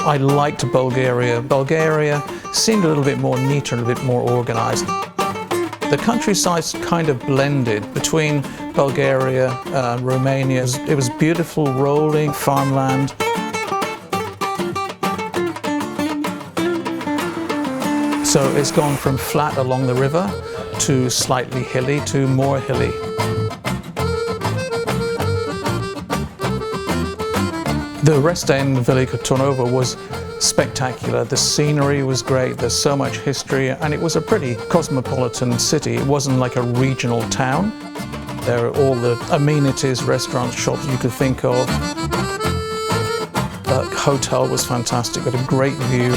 I liked Bulgaria. Bulgaria seemed a little bit more neater, a little bit more organized. The countryside's kind of blended between Bulgaria and Romania. It was beautiful, rolling farmland. So it's gone from flat along the river to slightly hilly to more hilly. The rest day in Veliko Tarnovo was spectacular. The scenery was great, there's so much history, and it was a pretty cosmopolitan city. It wasn't like a regional town. There are all the amenities, restaurants, shops you could think of. The hotel was fantastic, got a great view.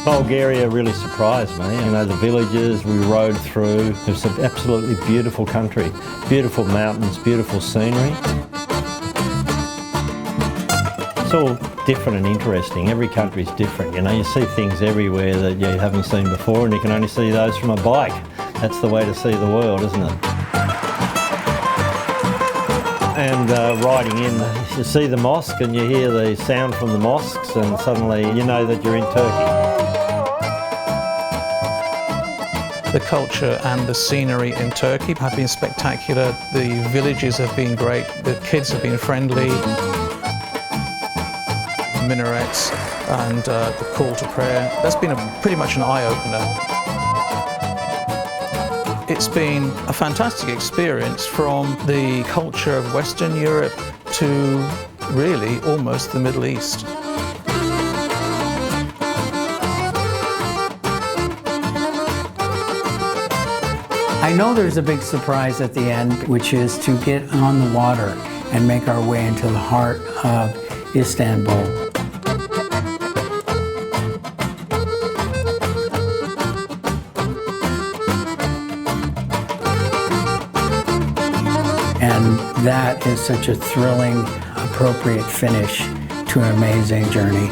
Bulgaria really surprised me. You know, the villages we rode through, it was an absolutely beautiful country. Beautiful mountains, beautiful scenery. It's all different and interesting. Every country's different. You know, you see things everywhere that you haven't seen before, and you can only see those from a bike. That's the way to see the world, isn't it? And riding in, you see the mosque and you hear the sound from the mosques, and suddenly you know that you're in Turkey. The culture and the scenery in Turkey have been spectacular. The villages have been great. The kids have been friendly. Minarets and the call to prayer. That's been pretty much an eye-opener. It's been a fantastic experience from the culture of Western Europe to really almost the Middle East. I know there's a big surprise at the end, which is to get on the water and make our way into the heart of Istanbul. And that is such a thrilling, appropriate finish to an amazing journey.